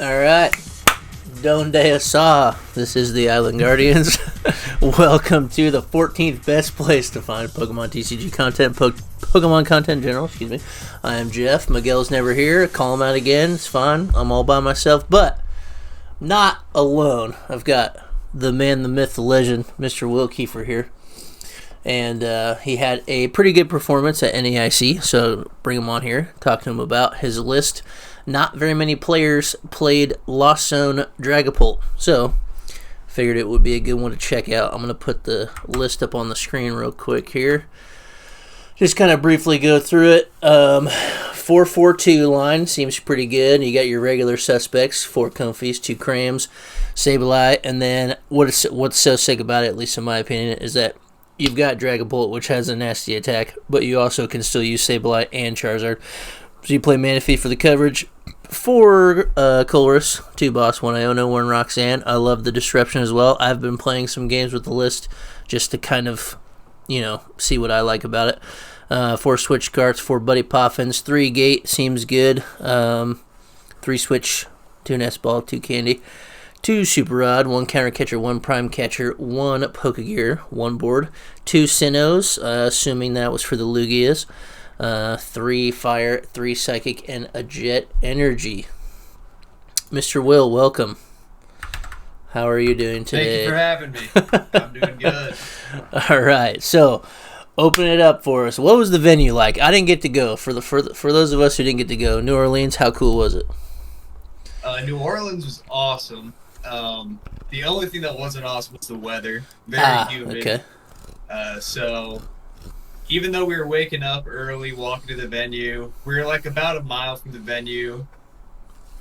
All right. Donde Asa. This is the Island Guardians. Welcome to the 14th best place to find Pokemon TCG content, Pokemon content in general, excuse me. I am Jeff. Miguel's never here. Call him out again. It's fine. I'm all by myself, but not alone. I've got the man, the myth, the legend, Mr. Will Kiefer here. And he had a pretty good performance at NAIC, so bring him on here, talk to him about his list. Not very many players played Lost Zone Dragapult, so figured it would be a good one to check out. I'm going to put the list up on the screen real quick here. Just kind of briefly go through it. 4-4-2 line seems pretty good. You got your regular suspects, 4 Comfeys, 2 Crams, Sableye, and then what's so sick about it, at least in my opinion, is that you've got Dragapult, which has a nasty attack, but you also can still use Sableye and Charizard. So you play Manaphy for the coverage. 4 Colress, 2 Boss, 1 Iono, 1 Roxanne. I love the disruption as well. I've been playing some games with the list just to kind of, see what I like about it. 4 Switch Carts, 4 Buddy Poffins, 3 Gate, seems good. 3 Switch, 2 Nest Ball, 2 Candy. 2 Super Rod, 1 Counter Catcher, 1 Prime Catcher, 1 Pokégear, 1 board. 2 Sinnohs, assuming that was for the Lugias. 3 Fire, 3 Psychic, and a Jet Energy. Mr. Will, welcome. How are you doing today? Thank you for having me. I'm doing good. All right, so open it up for us. What was the venue like? I didn't get to go. For those of us who didn't get to go, New Orleans, how cool was it? New Orleans was awesome. The only thing that wasn't awesome was the weather. Very humid. Okay. So even though we were waking up early, walking to the venue, we were like about a mile from the venue.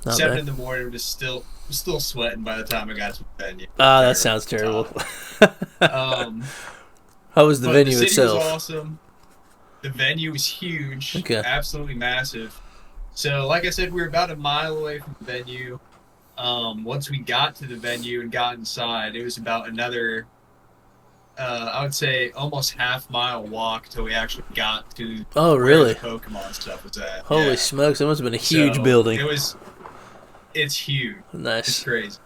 Not 7 bad. in the morning, was still sweating by the time I got to the venue. That sounds terrible. How was the venue the city itself? was awesome. The venue was huge. Okay. Absolutely massive. So, like I said, we were about a mile away from the venue. Once we got to the venue and got inside, it was about another, I would say, almost half-mile walk till we actually got to really? where the Pokemon stuff was at. Holy smokes, it must have been a huge building. It's huge. Nice. It's crazy.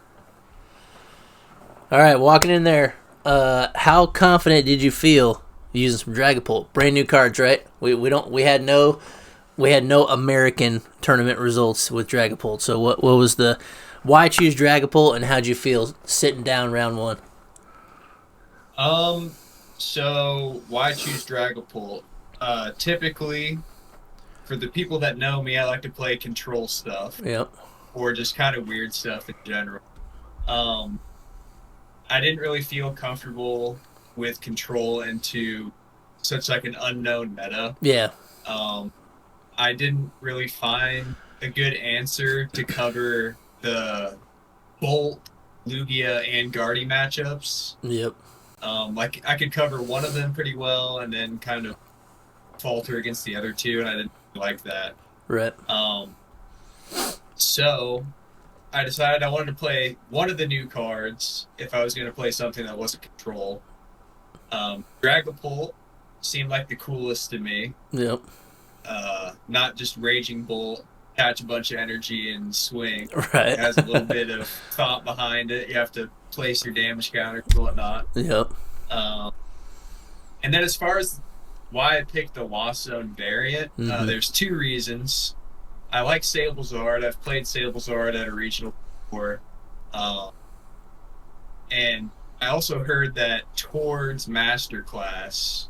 All right, walking in there, how confident did you feel using some Dragapult? Brand new cards, right? We had no American tournament results with Dragapult. So what was the why choose Dragapult, and how'd you feel sitting down round 1? So why choose Dragapult? Typically, for the people that know me, I like to play control stuff. Yep. Or just kind of weird stuff in general. I didn't really feel comfortable with control into such like an unknown meta. Yeah. I didn't really find a good answer to cover the Bolt, Lugia, and Guardy matchups. Yep. Like I could cover one of them pretty well and then kind of falter against the other 2, and I didn't like that. Right. So I decided I wanted to play one of the new cards if I was going to play something that wasn't control. Dragapult seemed like the coolest to me. Yep. Not just Raging Bolt, catch a bunch of energy and swing. Right. It has a little bit of thought behind it. You have to place your damage counters and whatnot. Yep. And then as far as why I picked the Lost Zone variant, there's 2 reasons. I like Sablezard. I've played Sablezard at a regional before. And I also heard that Tord's Masterclass,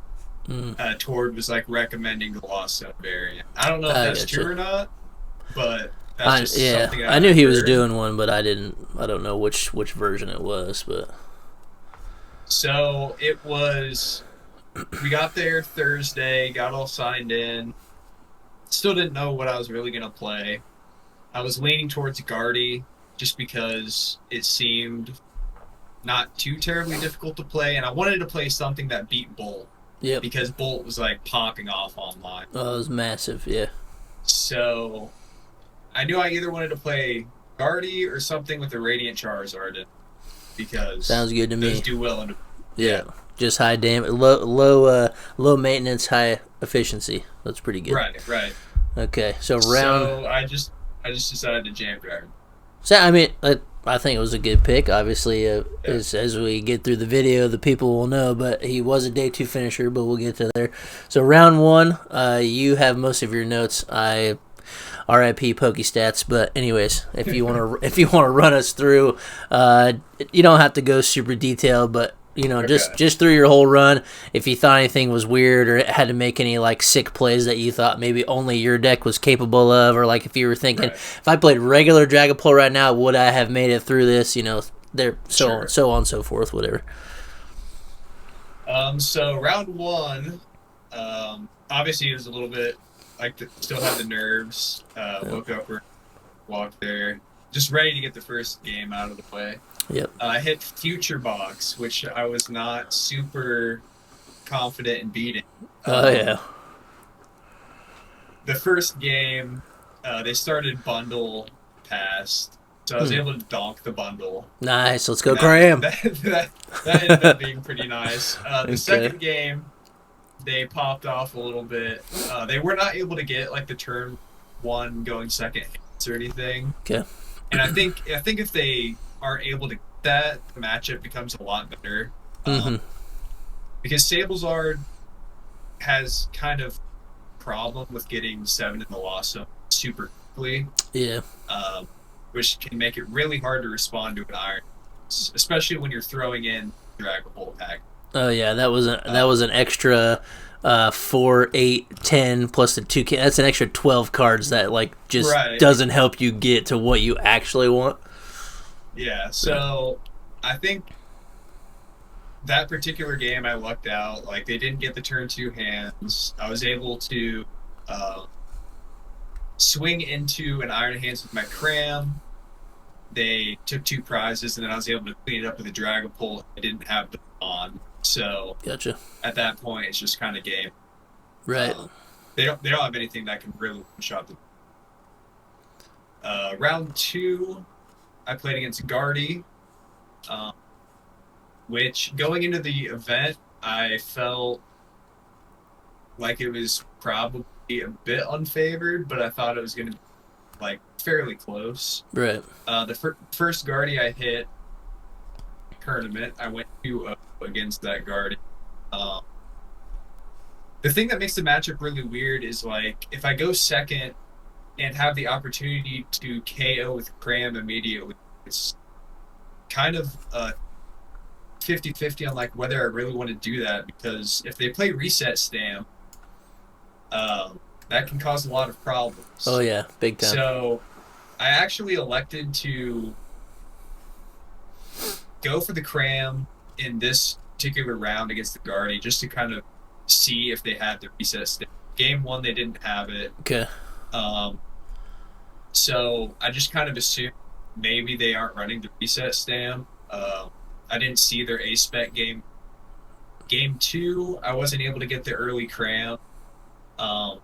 Tord was like recommending the Lost Zone variant. I don't know if that's true or not, but that's just something I knew he was doing one, but I don't know which version it was, but so it was. We got there Thursday, got all signed in. Still didn't know what I was really going to play. I was leaning towards Guardy just because it seemed not too terribly difficult to play, and I wanted to play something that beat Bolt. Yep. Because Bolt was like popping off online. Oh, it was massive, yeah. So I knew I either wanted to play Guardy or something with the Radiant Charizard in, because sounds good to me. Those do well in yeah. Just high damage, low maintenance, high efficiency. That's pretty good. Right. Okay, so So I just decided to jam Dragon. So I mean, I think it was a good pick. Obviously, as we get through the video, the people will know. But he was a day 2 finisher. But we'll get to there. So round 1, you have most of your notes. I RIP Pokestats. But anyways, if you want to run us through, you don't have to go super detailed, but just through your whole run. If you thought anything was weird or had to make any like sick plays that you thought maybe only your deck was capable of, or like if you were thinking, if I played regular Dragapult right now, would I have made it through this? So on and so forth, whatever. So round 1, obviously it was a little bit still had the nerves. Woke up, walked there, just ready to get the first game out of the way. Yep. I hit Future Box, which I was not super confident in beating. Yeah. The first game, they started bundle passed, so I was able to donk the bundle. Nice. Let's go, Cram. That ended up being pretty nice. The second game, they popped off a little bit. They were not able to get like the turn 1 going second hits or anything. Okay. And I think if they aren't able to get that, the matchup becomes a lot better. Because Sableye LOR has kind of problem with getting 7 in the loss zone super quickly. Yeah. Which can make it really hard to respond to an iron, especially when you're throwing in Dragapult pack. Oh yeah, that was an extra 4, 8, 10 plus the 2. That's an extra 12 cards that just doesn't help you get to what you actually want. Yeah, so I think that particular game I lucked out. Like, they didn't get the turn 2 hands. I was able to swing into an Iron Hands with my Cram. They took 2 prizes, and then I was able to clean it up with a Dragapult. I didn't have them on, so gotcha. At that point, it's just kind of game. Right. They don't have anything that can really one-shot them. Round 2, I played against Guardy, which going into the event, I felt like it was probably a bit unfavored, but I thought it was going to be fairly close. Right. The first Guardy I hit tournament, I went 2-0 against that Guardy. The thing that makes the matchup really weird is if I go second and have the opportunity to KO with Cram immediately, it's kind of 50-50 on whether I really want to do that, because if they play Reset Stamp, that can cause a lot of problems. Oh yeah, big time. So I actually elected to go for the Cram in this particular round against the Guardy, just to kind of see if they had the Reset Stamp. Game 1, they didn't have it. Okay. So I just kind of assumed maybe they aren't running the Reset Stamp. I didn't see their A-Spec game. Game 2, I wasn't able to get the early Cram. And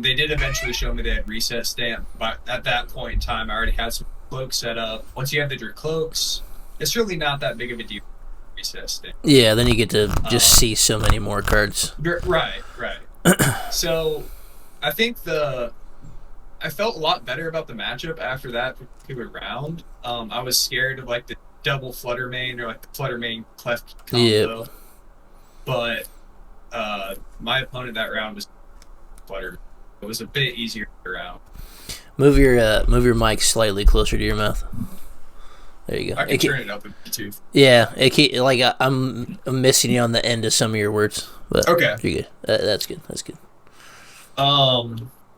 they did eventually show me they had Reset Stamp, but at that point in time, I already had some cloaks set up. Once you have the Drakloaks, it's really not that big of a deal. Reset Stamp. Yeah, then you get to just see so many more cards. Right. So I think I felt a lot better about the matchup after that particular round. I was scared of the double Flutter Mane or the Flutter Mane Cleft combo. Yep. But my opponent that round was Flutter. It was a bit easier round. Move your mic slightly closer to your mouth. There you go. I can turn it up a bit too. Yeah, I'm missing you on the end of some of your words. But okay, you're good. That's good. That's good.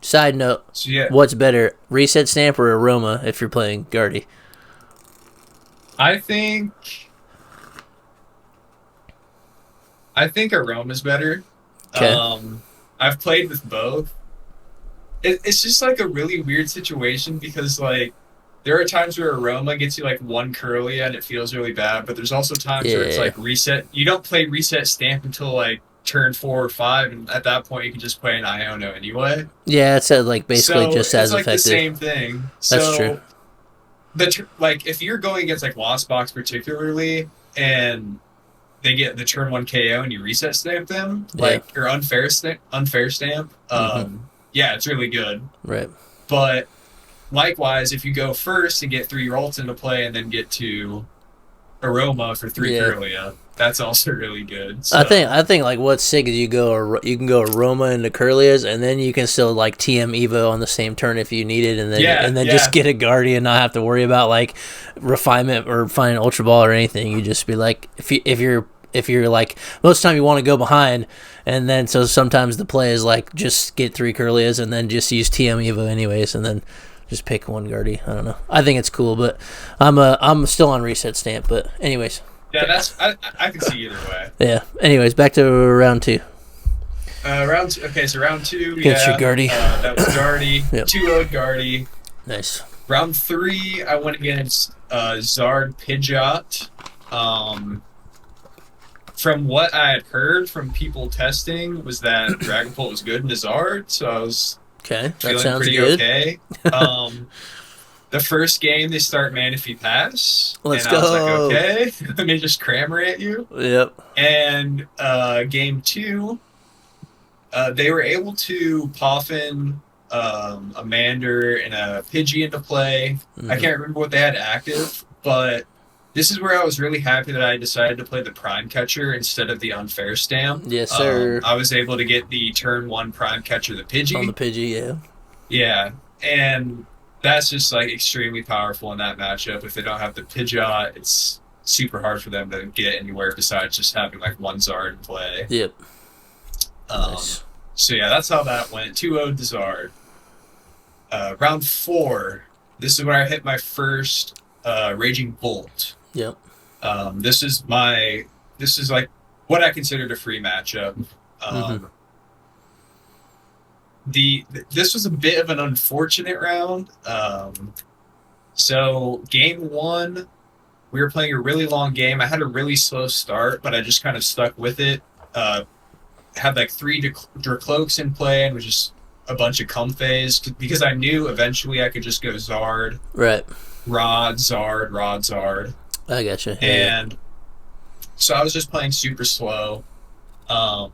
Side note: so yeah. What's better, Reset Stamp or Aroma if you're playing Guardy? I think Aroma's better. Okay. I've played with both. It's just a really weird situation because there are times where Aroma gets you 1 Curlia and it feels really bad, but there's also times where it's reset. You don't play Reset Stamp until turn 4 or 5, and at that point you can just play an Iono anyway. Yeah, it's basically just as effective. It's the same thing. That's true. If you're going against Lost Box particularly, and they get the turn 1 KO and you Reset Stamp them, or unfair stamp, yeah, it's really good. Right. But likewise, if you go first and get 3 ults into play and then get to Aroma for 3 Curlia, that's also really good. So. I think like what's sick is you can go Aroma into Curlias, and then you can still like TM Evo on the same turn if you need it, and then just get a Guardian, not have to worry about like refinement or finding Ultra Ball or anything. You just be like, if you're like, most of the time you want to go behind, and then so sometimes the play is like just get 3 Curlias and then just use TM Evo anyways, and then just pick one Guardy. I don't know. I think it's cool, but I'm still on reset stamp. But anyways. Yeah, that's I can see either way. Yeah. Anyways, back to round 2. Okay, so round 2. Against your Guardy. That was Guardy. Yep. 2-0 Guardy. Nice. Round 3, I went against Zard Pidgeot. From what I had heard from people testing was that Dragapult was good in Zard, so I was feeling pretty good. Okay. The first game, they start Manaphy Pass. Let's and go. I was like, okay, let me just Cramorant you. Yep. And game 2, they were able to Poffin a Mander and a Pidgey into play. I can't remember what they had active, but this is where I was really happy that I decided to play the Prime Catcher instead of the Unfair Stamp. Yes, sir. I was able to get the turn 1 Prime Catcher, the Pidgey. On the Pidgey, yeah. Yeah, and that's just like extremely powerful in that matchup. If they don't have the Pidgeot, it's super hard for them to get anywhere besides just having like 1 Zard in play. Yep. Nice. So yeah, that's how that went. 2-0 to Zard. Round 4. This is where I hit my first Raging Bolt. Yep. This is like what I considered a free matchup. This was a bit of an unfortunate round. So game 1, we were playing a really long game. I had a really slow start, but I just kind of stuck with it. Had like 3 Drakloaks in play and was just a bunch of Comfeys because I knew eventually I could just go Zard. Right. Rod, Zard. I gotcha. Yeah. And so I was just playing super slow. But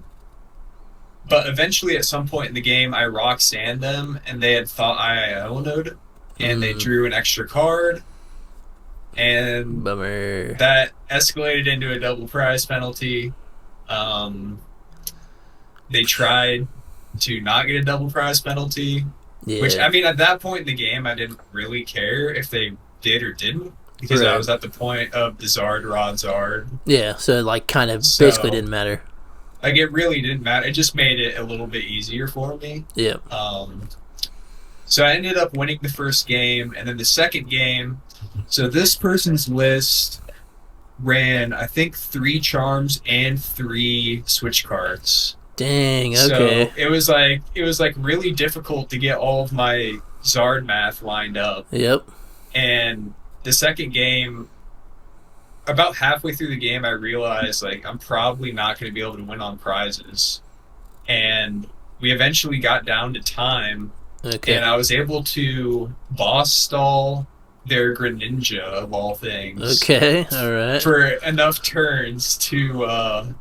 eventually at some point in the game, I Roxanne them, and they had thought I Iono'd, and they drew an extra card. And bummer. That escalated into a double prize penalty. They tried to not get a double prize penalty. Yeah. Which, I mean, at that point in the game, I didn't really care if they did or didn't, because I was at the point of the Zard, Rod, Zard. Yeah, so it, like, kind of basically didn't matter. Like, it really didn't matter. It just made it a little bit easier for me. Yeah. So I ended up winning the first game, and then the second game, so this person's list ran, I think, 3 charms and 3 switch cards. Dang, okay. So it was like really difficult to get all of my Zard math lined up. Yep. And the second game, about halfway through the game, I realized like I'm probably not going to be able to win on prizes. And we eventually got down to time. Okay. And I was able to boss stall their Greninja of all things. Okay, all right. For enough turns to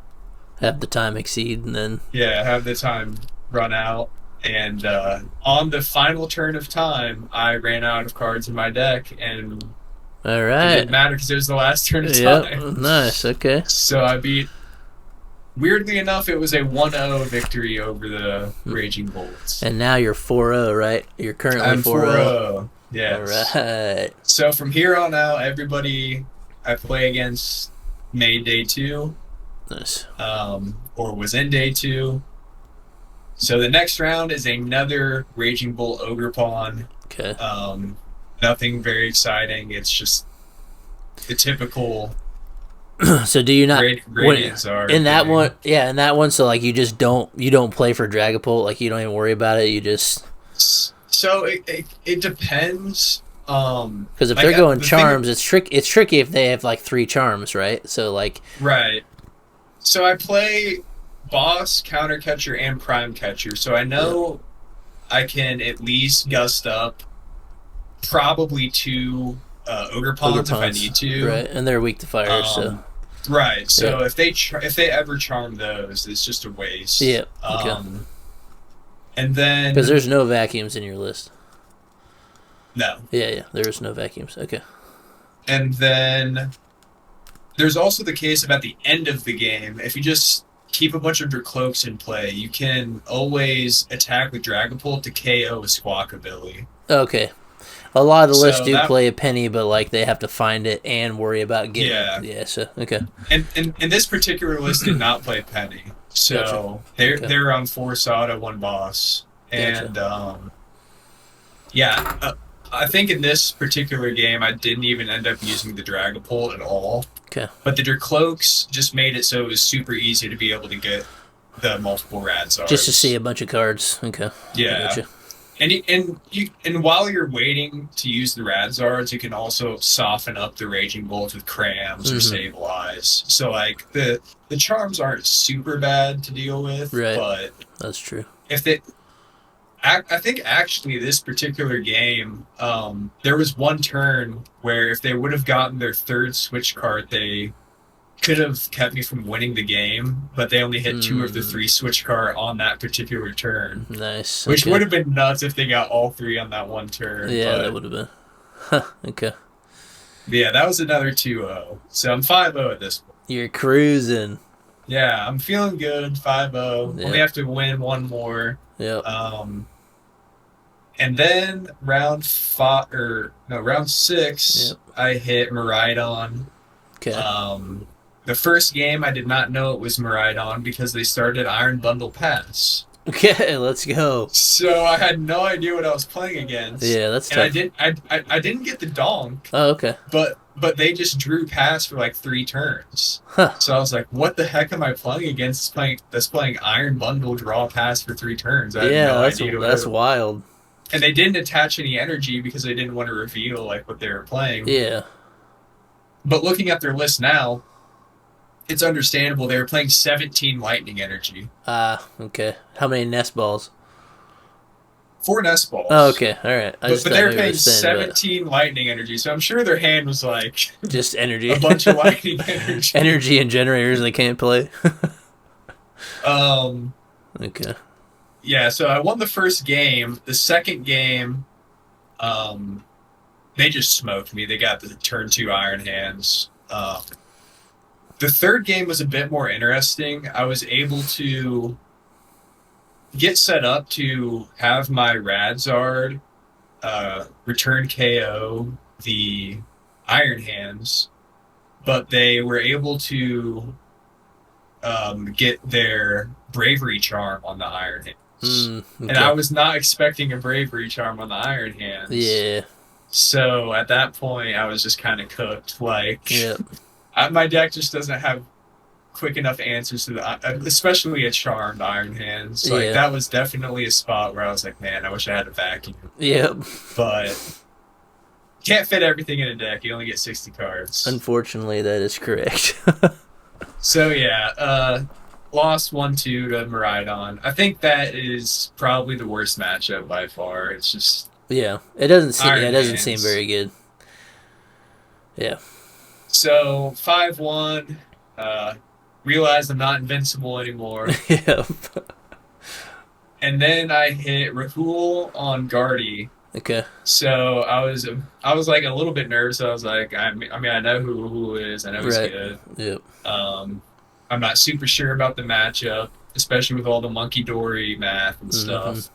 have the time exceed, and then have the time run out. And on the final turn of time, I ran out of cards in my deck, and all right, it didn't matter because it was the last turn of time. Nice. Okay. So I beat. Weirdly enough, it was a 1-0 victory over the Raging Bolts. And now you're 4-0, right? You're currently 4-0. Yes. All right. So from here on out, everybody I play against made day 2. Nice. Or was in day 2. So the next round is another Raging Bolt Ogerpon. Okay. Nothing very exciting. It's just the typical. So do you not in that one? Yeah, in that one. So like you don't play for Dragapult. Like you don't even worry about it. You just. So it depends. Because if they're going charms, it's tricky if they have like 3 charms, right? So like. Right. So I play Boss, Counter Catcher, and Prime Catcher. So I know I can at least gust up probably 2 Ogerpons if I need to. Right, and they're weak to fire, so. Right, so if they ever charm those, it's just a waste. Yeah. Okay. And then because there's no vacuums in your list. No. Yeah, there is no vacuums. Okay. And then there's also the case of at the end of the game, if you just keep a bunch of Drakloaks in play, you can always attack with Dragapult to KO a Squawkabilly. Okay. A lot of the lists do that, play a penny, but like they have to find it and worry about getting yeah. it. Yeah, so okay. And this particular list did not play penny. So gotcha. they're on 4 Sada, 1 boss. And gotcha. I think in this particular game I didn't even end up using the Dragapult at all. Okay. But the Drakloaks just made it so it was super easy to be able to get the multiple Radzars. Just to see a bunch of cards. Okay. Yeah. Gotcha. And while you're waiting to use the Radzards, you can also soften up the Raging Bolts with Crams or Sableyes. So like the charms aren't super bad to deal with, right? But that's true. If they, I think actually this particular game, there was one turn where if they would have gotten their 3rd Switch Cart, they could have kept me from winning the game, but they only hit 2 of the 3 Switch Cart on that particular turn. Nice. Which would have been nuts if they got all 3 on that one turn. Yeah, that would have been. Huh, okay. Yeah, that was another 2-0. So I'm 5-0 at this point. You're cruising. Yeah, I'm feeling good. 5-0. Only have to win 1 more. Yep. And then round 6, I hit Miraidon. Okay. The first game, I did not know it was Miraidon because they started Iron Bundle Pass. Okay, let's go. So I had no idea what I was playing against. Yeah, that's tough. And I didn't get the donk. Oh, okay. But they just drew pass for like 3 turns. Huh. So I was like, what the heck am I playing against? That's playing Iron Bundle draw pass for 3 turns. I had no idea. That's wild. And they didn't attach any energy because they didn't want to reveal like what they were playing. Yeah. But looking at their list now, it's understandable. They were playing 17 lightning energy. Okay. How many nest balls? 4 nest balls. Oh, okay. All right. But they were playing 17 lightning energy, so I'm sure their hand was like just energy. A bunch of lightning energy. Energy and generators they can't play. Okay. Yeah, so I won the first game. The second game, they just smoked me. They got the turn 2 Iron Hands. The third game was a bit more interesting. I was able to get set up to have my Radzard return KO the Iron Hands, but they were able to get their Bravery Charm on the Iron Hands. Okay. And I was not expecting a Bravery Charm on the Iron Hands. Yeah. So at that point, I was just kind of cooked. Like, yep. My deck just doesn't have quick enough answers to especially a Charmed Iron Hands. Like, that was definitely a spot where I was like, man, I wish I had a vacuum. Yep. But can't fit everything in a deck. You only get 60 cards. Unfortunately, that is correct. So, yeah, lost 1-2 to Miraidon. I think that is probably the worst matchup by far. It's just... Yeah, it doesn't seem very good. Yeah. So 5-1. Realized I'm not invincible anymore. Yeah. And then I hit Rahul on Guardy. Okay. So I was like a little bit nervous. I was like, I mean, I know who Rahul is. I know he's good. Yep. I'm not super sure about the matchup, especially with all the Monkey Dory math and stuff.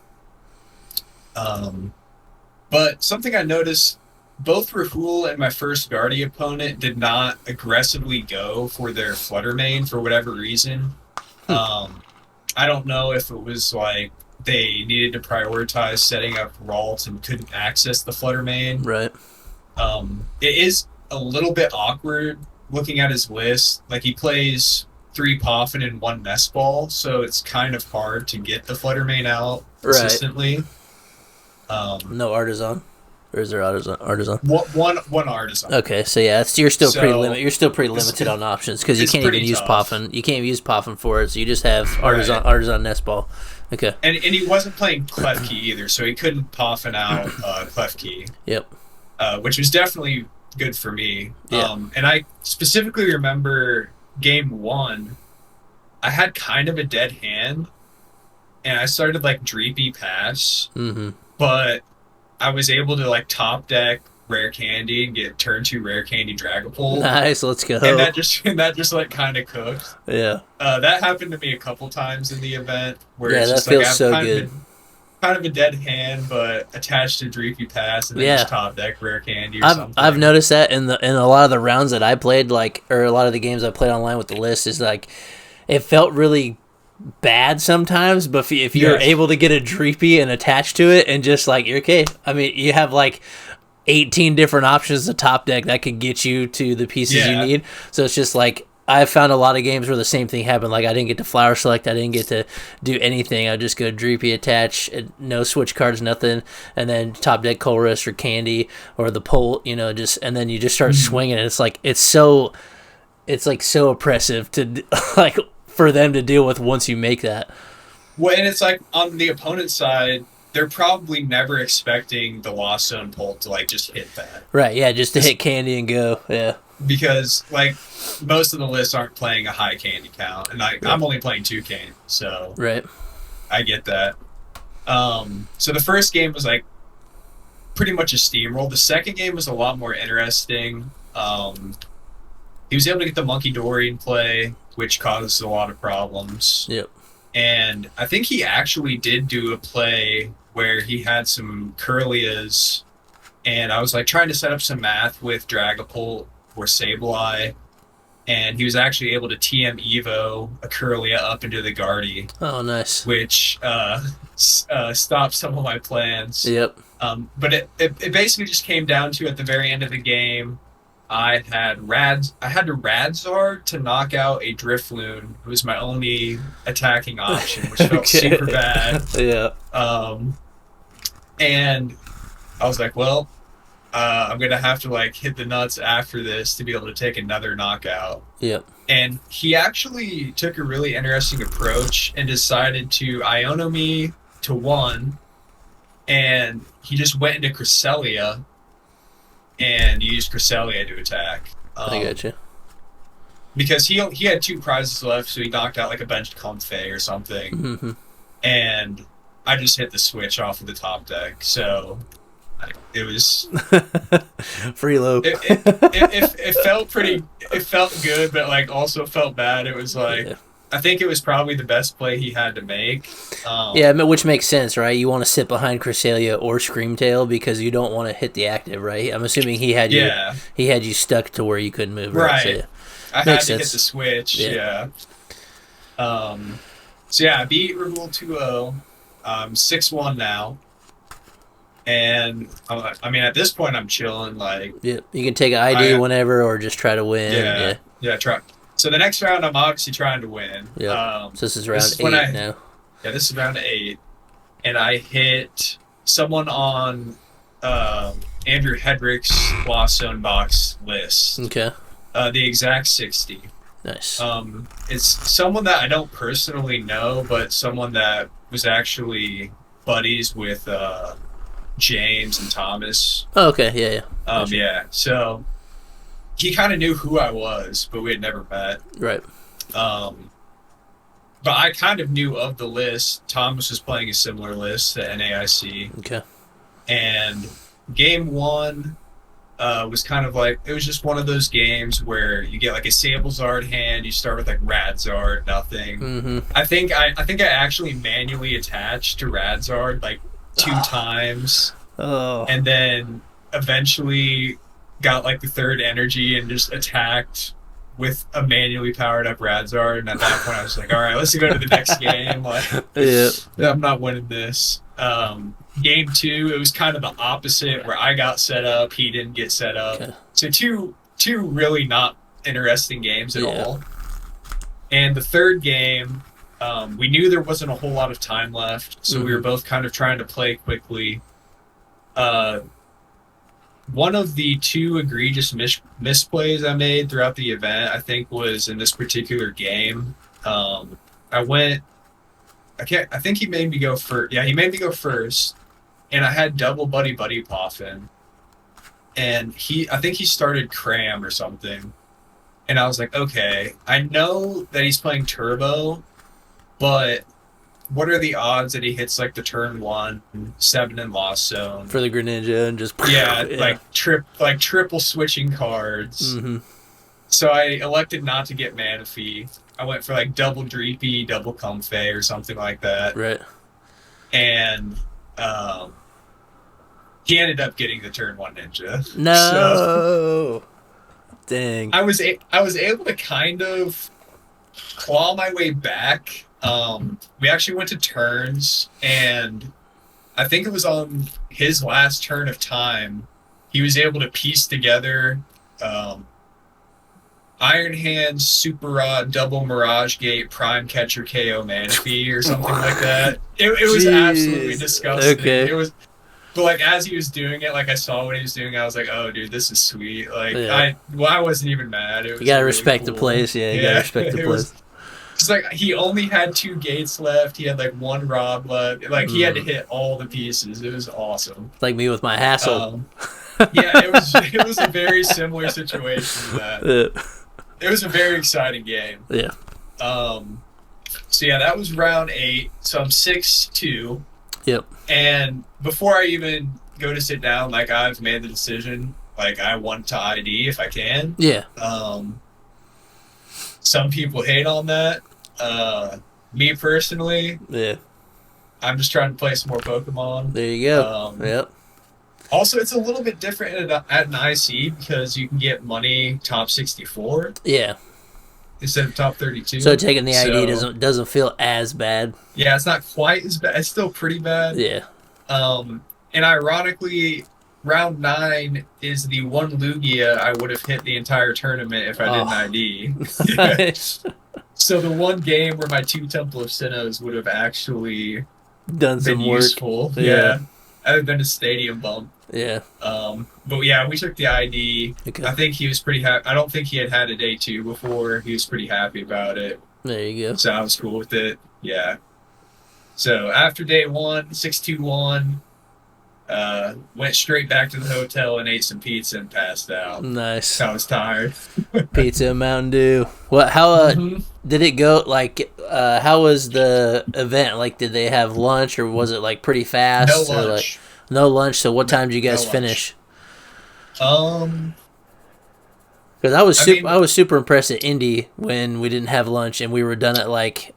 But something I noticed, both Rahul and my first Guardy opponent did not aggressively go for their Flutter Mane for whatever reason. I don't know if it was like they needed to prioritize setting up Ralt and couldn't access the Flutter Mane. Right. It is a little bit awkward looking at his list. Like, he plays 3 Poffin and 1 Nest Ball, so it's kind of hard to get the Flutter Mane out consistently. Right. No Artisan, or is there Artisan? One Artisan. Okay, so yeah, you're still pretty limited on options because you can't even use Poffin. You can't use Poffin for it, so you just have Artisan Nest Ball. Okay. And he wasn't playing Klefki either, so he couldn't Poffin out Klefki. Yep. Which was definitely good for me. Yeah. And I specifically remember game 1, I had kind of a dead hand, and I started like Dreepy Pass. Mm-hmm. But I was able to like top deck Rare Candy and get turn 2 Rare Candy Dragapult. Nice, let's go. And that just like kind of cooked. Yeah. That happened to me a couple times in the event where Yeah, it's that just feels like so kind good. Of kind of a dead hand, but attached to Dreepy Pass and then Yeah. just top deck Rare Candy or something. I've noticed that in a lot of the rounds that I played, like, or a lot of the games I played online with the list, is like it felt really bad sometimes, but if you're Yes. able to get a Dreepy and attach to it and just like you're okay. I mean, you have like 18 different options to top deck that could get you to the pieces you Yeah. need. So it's just like I've found a lot of games where the same thing happened. Like I didn't get to flower select, I didn't get to do anything. I just go Dreepy attach, no switch cards, nothing, and then top deck Colress or Candy or the Pole, you know, just and then you just start swinging. And it's like it's like so oppressive to like for them to deal with once you make that. Well, and it's like on the opponent's side, they're probably never expecting the Lost Zone Pole to like just hit that. Right? Yeah, just to hit Candy and go. Yeah. Because like most of the lists aren't playing a high candy count, and I'm only playing 2 candy, so Right. I get that. So the first game was like pretty much a steamroll. The second game was a lot more interesting. He was able to get the Monkey Dory in play, which caused a lot of problems. Yep. And I think he actually did do a play where he had some Curlias, and I was like trying to set up some math with Dragapult or Sableye, and he was actually able to TM Evo a Curlia up into the Guardy, Oh, nice. which stopped some of my plans. Yep. But it basically just came down to at the very end of the game, I had to Radzar to knock out a Drifloon, who was my only attacking option, which felt Okay. super bad. Yeah. And I was like, well, I'm gonna have to like hit the nuts after this to be able to take another knockout. Yep. And he actually took a really interesting approach and decided to Iono me to 1, and he just went into Cresselia and used Cresselia to attack. I got you. Because he had 2 prizes left, so he knocked out like a benched Comfey or something. Mm-hmm. And I just hit the switch off of the top deck, so it was Free low. it felt pretty. It felt good, but like also felt bad. It was like Yeah. I think it was probably the best play he had to make. Yeah, I mean, which makes sense, right? You want to sit behind Cresselia or Screamtail because you don't want to hit the active, right? I'm assuming he had you. Yeah. He had you stuck to where you couldn't move. Right. So, yeah. I had Makes to sense. hit the switch. Yeah. Yeah. So yeah, I beat Rule 2-0. 6-1 now. And I mean, at this point, I'm chilling. Like, Yeah, you can take an ID whenever or just try to win. yeah, try. So the next round, I'm obviously trying to win. Yeah. So this is round this is 8 when now. Yeah, this is round 8, and I hit someone on Andrew Hedrick's Lost Zone box list. Okay. The exact 60. Nice. It's someone that I don't personally know, but someone that was actually buddies with James and Thomas. Oh, okay. Yeah. Yeah. Gotcha. Yeah. So he kind of knew who I was, but we had never met. Right. But I kind of knew of the list. Thomas was playing a similar list to NAIC. Okay. And game 1 was kind of like, it was just one of those games where you get like a Sablezard hand, you start with like Radzard, nothing. Mm-hmm. I think I actually manually attached to Radzard like 2 times. Oh. And then eventually got like the 3rd energy and just attacked with a manually powered up Radzard, and at that point I was like, all right, let's go to the next game. Like, Yeah. I'm not winning this. Game 2, it was kind of the opposite, where I got set up, he didn't get set up. Okay. So two really not interesting games at Yeah. all. And the 3rd game, we knew there wasn't a whole lot of time left, so we were both kind of trying to play quickly. One of the 2 egregious misplays I made throughout the event, I think, was in this particular game. I think he made me go first. Yeah, he made me go first, and I had double Buddy-Buddy Poffin, and I think he started Cram or something, and I was like, okay, I know that he's playing Turbo, but what are the odds that he hits like the turn 1 7 in Lost Zone for the Greninja and just yeah. like triple switching cards. Mm-hmm. So I elected not to get Manaphy. I went for like double Dreepy, double Comfey, or something like that. Right. And he ended up getting the turn 1 Ninja. No. So dang. I was able to kind of claw my way back. We actually went to turns, and I think it was on his last turn of time, he was able to piece together Iron Hands, Super Rod, double Mirage Gate, Prime Catcher KO Manaphy, or something like that. It was absolutely disgusting. Okay. It was, but like as he was doing it, like I saw what he was doing, I was like, oh dude, this is sweet. Like I wasn't even mad. It was you gotta really respect cool. the place, yeah. You gotta respect the place. It's like he only had 2 gates left. He had like 1 rod left. Like he had to hit all the pieces. It was awesome. Like me with my hassle. Yeah, it was a very similar situation to that. It was a very exciting game. Yeah. So yeah, that was round 8. So I'm 6-2. Yep. And before I even go to sit down, like I've made the decision, like I want to ID if I can. Yeah. Some people hate on that. Me personally, yeah, I'm just trying to play some more Pokemon. There you go. Yep. Also, it's a little bit different at an IC because you can get money top 64. Yeah. Instead of top 32. So taking the ID doesn't feel as bad. Yeah, it's not quite as bad. It's still pretty bad. Yeah. And ironically, round 9 is the one Lugia I would have hit the entire tournament if I didn't ID. Nice. So the one game where my 2 Temple of Sinnohs would have actually done some been work. Useful. Yeah. Other than a stadium bump. Yeah. But yeah, we took the ID. Okay. I think he was pretty happy. I don't think he had a day 2 before. He was pretty happy about it. There you go. So I was cool with it. Yeah. So after day 1, 6-2-1, went straight back to the hotel and ate some pizza and passed out. Nice. I was tired. Pizza and Mountain Dew. What? How did it go? Like, how was the event? Like, did they have lunch or was it like pretty fast? No lunch. Or, like, no lunch. So what time did you guys finish? Because I was super impressed at Indy when we didn't have lunch and we were done at like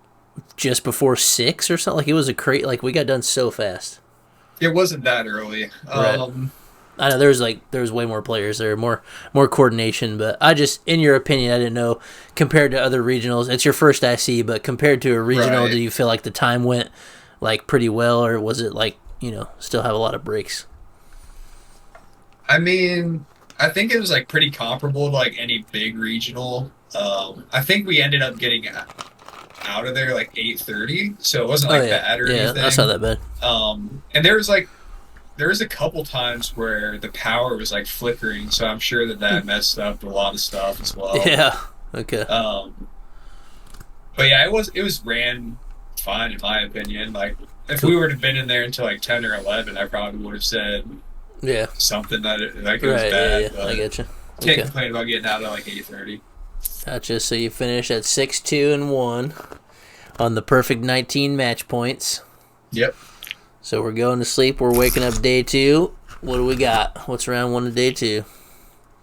just before 6 or something. Like it was like we got done so fast. It wasn't that early. Right. I know there's way more players there, more coordination, but I just, in your opinion, I didn't know, compared to other regionals, it's your first IC, but compared to a regional, Right. do you feel like the time went like pretty well, or was it like, still have a lot of breaks? I mean, I think it was like pretty comparable to like any big regional. I think we ended up getting out of there like 8:30, so it wasn't like bad or anything. That's not that bad. And there was a couple times where the power was like flickering, so I'm sure that messed up a lot of stuff as well. Yeah. Okay. But yeah, it was ran fine in my opinion. Like if we would have been in there until like 10 or 11, I probably would have said something that it was bad. Yeah. But I get you. Can't complain about getting out at like 8:30. Gotcha. So you finish at 6-2-1 on the perfect 19 match points. Yep. So we're going to sleep. We're waking up day 2. What do we got? What's round 1 of day 2?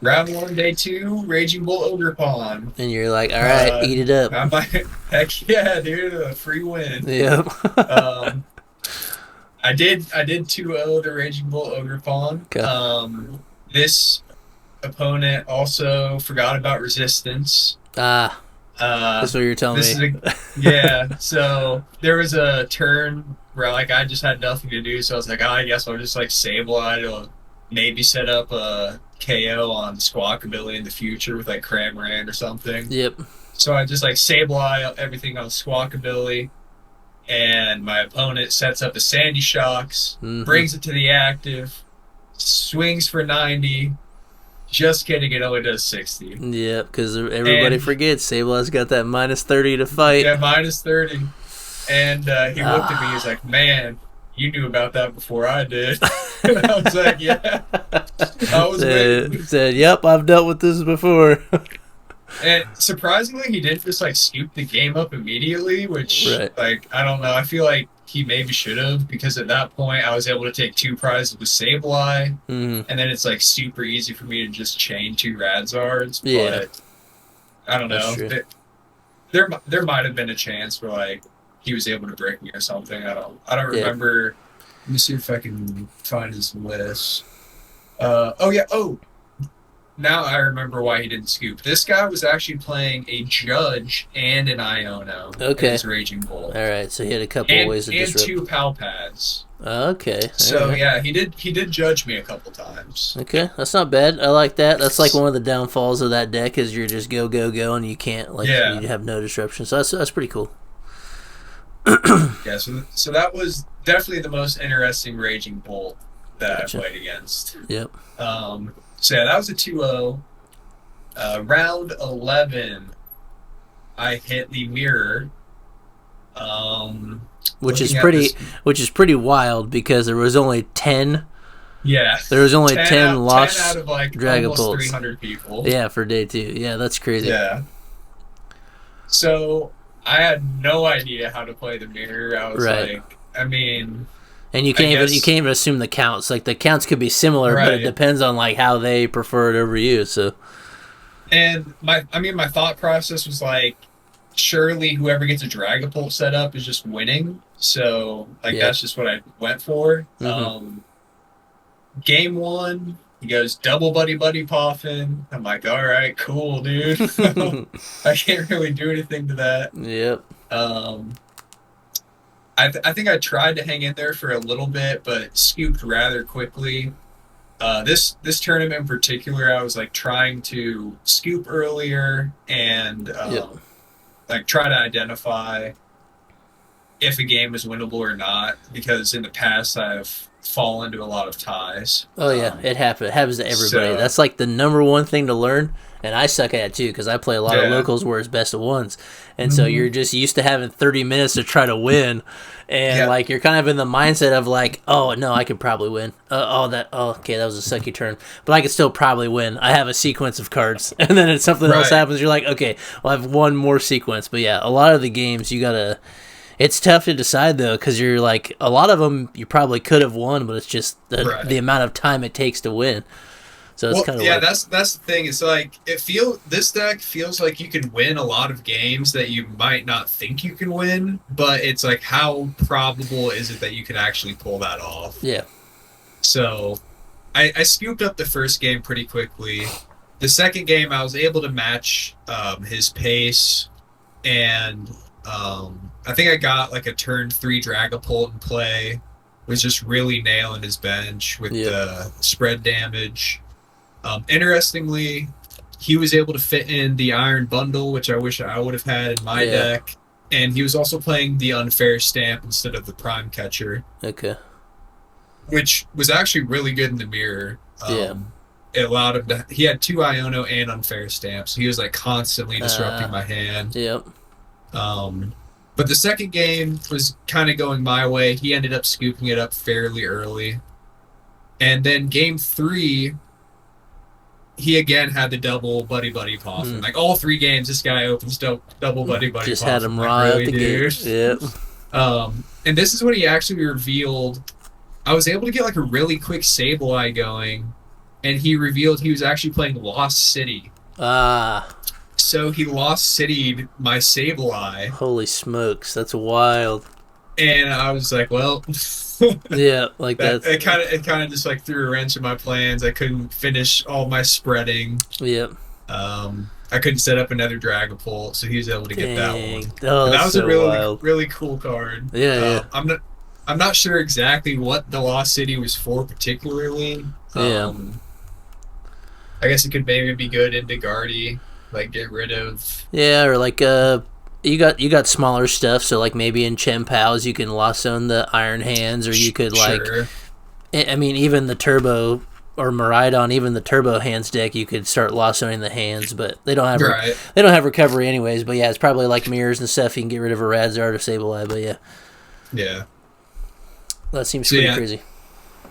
Round 1, day 2, Raging Bull Ogerpon. And you're like, all right, eat it up. I'm like, heck yeah, dude, a free win. Yep. I did 2-0 the Raging Bull Ogerpon. Okay. This opponent also forgot about resistance. That's what you're telling me. Yeah, so there was a turn where like I just had nothing to do, so I was like, I guess I'll just like Sableye to maybe set up a KO on Squawkabilly in the future with like Cramorant or something. Yep. So I just like Sableye everything on Squawkabilly, and my opponent sets up a Sandy Shocks, brings it to the active, swings for 90. Just kidding, it only does 60. Yep, because everybody forgets Sableye's got that -30 to fight. Yeah, -30. And he looked at me, he was like, man, you knew about that before I did. And I was like, yeah. I was waiting. Said, yep, I've dealt with this before. And surprisingly, he didn't just like scoop the game up immediately, which like I don't know. I feel like he maybe should have, because at that point I was able to take 2 prizes with Sableye, and then it's like super easy for me to just chain 2 Radzards. But I don't know. There might have been a chance where like he was able to break me or something. I don't remember. Let me see if I can find his list. Now I remember why he didn't scoop. This guy was actually playing a Judge and an Iono. Okay. In his Raging Bull. All right, so he had a couple of ways to disrupt. And 2 Pal Pads. Okay. So yeah, he did judge me a couple times. Okay, that's not bad. I like that. That's like one of the downfalls of that deck is you're just go and you can't you have no disruption. So that's pretty cool. Yeah. So that was definitely the most interesting Raging Bull that I played against. Yep. So yeah, that was a 2-0. Round 11, I hit the mirror. Which is pretty wild because there was only 10. Yeah. There was only 10 lost 10 out of like Dragapults. Almost 300 people. Yeah, for day 2. Yeah, that's crazy. Yeah. So I had no idea how to play the mirror. I was like, I mean. And you can't even assume the counts. Like the counts could be similar, but it depends on like how they prefer it over you. So. And my thought process was like, surely whoever gets a Dragapult set up is just winning. So like that's just what I went for. Game 1, he goes double Buddy-Buddy Poffin. I'm like, all right, cool, dude. I can't really do anything to that. Yep. I think I tried to hang in there for a little bit, but scooped rather quickly. This tournament in particular, I was like trying to scoop earlier and like try to identify if a game is winnable or not, because in the past I've fallen into a lot of ties. Oh yeah, it happens. It happens to everybody. That's like the #1 thing to learn. And I suck at it too, because I play a lot of locals where it's best of ones. And so you're just used to having 30 minutes to try to win. And like you're kind of in the mindset of like, oh no, I could probably win. Okay, that was a sucky turn. But I could still probably win. I have a sequence of cards. And then if something else happens, you're like, okay, well I have one more sequence. But yeah, a lot of the games you gotta. It's tough to decide though, because you're like, a lot of them you probably could have won, but it's just the amount of time it takes to win. So it's kind of that's the thing. It's like this deck feels like you can win a lot of games that you might not think you can win, but it's like how probable is it that you can actually pull that off? Yeah. So I scooped up the first game pretty quickly. The second game I was able to match his pace, and I think I got like a turn 3 Dragapult in play. Was just really nailing his bench with the spread damage. Interestingly, he was able to fit in the Iron Bundle, which I wish I would have had in my deck. And he was also playing the Unfair Stamp instead of the Prime Catcher. Okay. Which was actually really good in the mirror. It allowed him to... He had 2 Iono and Unfair Stamps. So he was like constantly disrupting my hand. Yep. But the second game was kind of going my way. He ended up scooping it up fairly early. And then game 3... he again had the double Buddy-Buddy Poffin. Like all 3 games, this guy opens double Buddy-Buddy Poffin. Just had him raw out the gate. Yep. And this is what he actually revealed. I was able to get like a really quick Sableye going, and he revealed he was actually playing Lost City. So he Lost City'd my Sableye. Holy smokes, that's wild. And I was like, well... yeah, like that. It kind of just like threw a wrench in my plans. I couldn't finish all my spreading. Yep. I couldn't set up another Dragapult, so he was able to get that one. Oh, and that was so a really wild. really cool card. Yeah. I'm not sure exactly what the Lost City was for particularly. I guess it could maybe be good into Guardy, like get rid of. Yeah, or like you got smaller stuff, so like maybe in Chempals you can lost zone the Iron Hands, or you could like, I mean, even the Turbo or Miraidon, even the Turbo Hands deck, you could start lost zoning the hands, but they don't have recovery anyways. But yeah, it's probably like mirrors and stuff. You can get rid of a Radzard or Sableye, but yeah, that seems pretty crazy.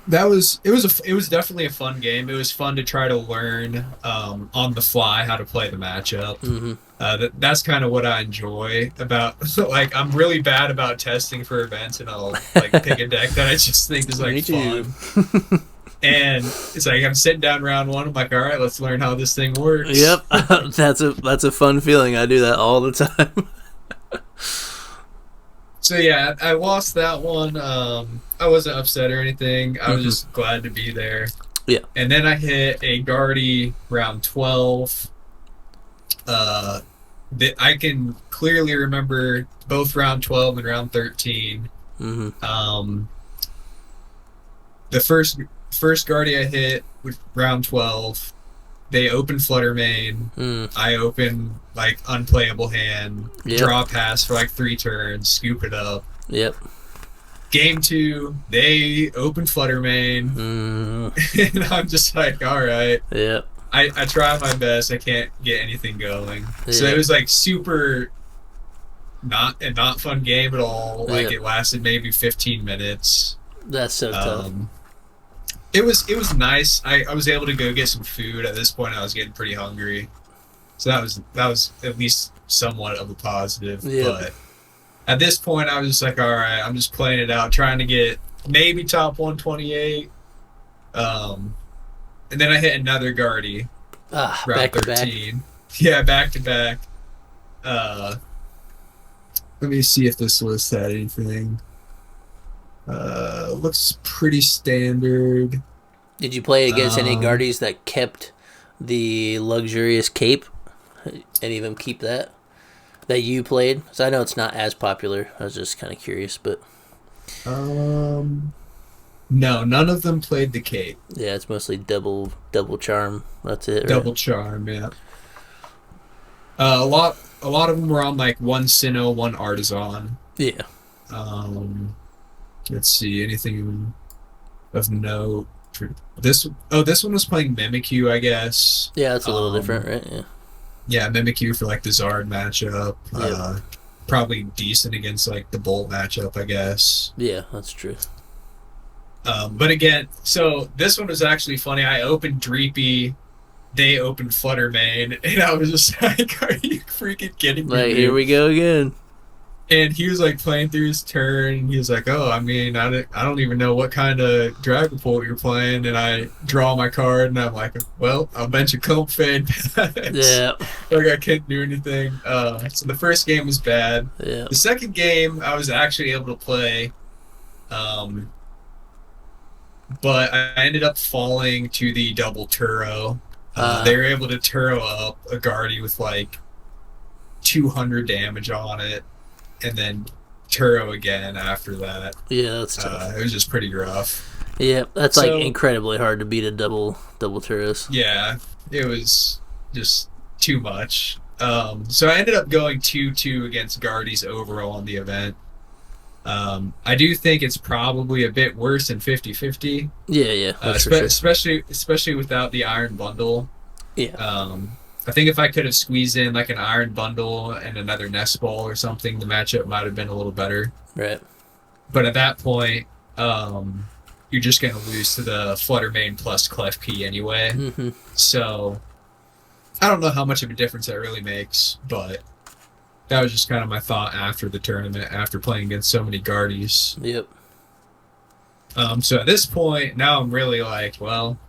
It was definitely a fun game. It was fun to try to learn on the fly how to play the matchup. Mm-hmm. That's kind of what I enjoy about. Like, I'm really bad about testing for events, and I'll like pick a deck that I just think is like fun. And it's like I'm sitting down round one. I'm like, all right, let's learn how this thing works. Yep, that's a fun feeling. I do that all the time. So yeah, I lost that one. I wasn't upset or anything. I was just glad to be there. Yeah. And then I hit a Guardy round 12. I can clearly remember both round 12 and round 13. Mm-hmm. The first Guardy I hit with round 12. They opened Flutter Main. I opened like unplayable hand. Draw pass for like 3 turns. Scoop it up. Yep. Game 2, they opened Flutter Main. And I'm just like, all right. Yep. I try my best. I can't get anything going. So it was like super not fun game at all. Like it lasted maybe 15 minutes. That's so tough. It was nice. I was able to go get some food. At this point I was getting pretty hungry. So that was at least somewhat of a positive. But at this point I was just like, all right, I'm just playing it out, trying to get maybe top 128. And then I hit another Guardy. Round back 13. To back. Yeah, back to back. Let me see if this list had anything. Looks pretty standard. Did you play against any Guardies that kept the luxurious cape? Any of them keep that you played? So I know it's not as popular. I was just kind of curious, but no, none of them played the cape. Yeah, it's mostly double charm. That's it. Right? Double charm, yeah. A lot of them were on like one Sinnoh, one Artisan. Yeah. Let's see, anything of note. This one was playing Mimikyu, I guess. Yeah, that's a little different, right? Yeah. Yeah, Mimikyu for like the Zard matchup. Probably decent against like the Bolt matchup, I guess. Yeah, that's true. But again, so this one was actually funny. I opened Dreepy, they opened Flutter Main, and I was just like, are you freaking kidding me? Like, here we go again. And he was like playing through his turn, and he was like, oh, I mean, I don't even know what kind of Dragapult you're playing. And I draw my card, and I'm like, well, I'll bench a Comfey. Yeah. Like, I can't do anything. So the first game was bad. Yeah. The second game, I was actually able to play. But I ended up falling to the double Turo. They were able to Turo up a Guardy with like 200 damage on it, and then Turo again after that. Yeah, that's tough. It was just pretty rough. Yeah, that's like incredibly hard to beat a double Turos. Yeah, it was just too much. So I ended up going 2-2 against Guardies overall in the event. I do think it's probably a bit worse than 50-50. Yeah. Especially without the Iron Bundle. Yeah. I think if I could have squeezed in like an Iron Bundle and another Nest Ball or something, the matchup might have been a little better. Right. But at that point, you're just going to lose to the Flutter Main plus Clef-P anyway. Mm-hmm. So I don't know how much of a difference that really makes, but that was just kind of my thought after the tournament, after playing against so many Guardies. Yep. So at this point, now I'm really like, well,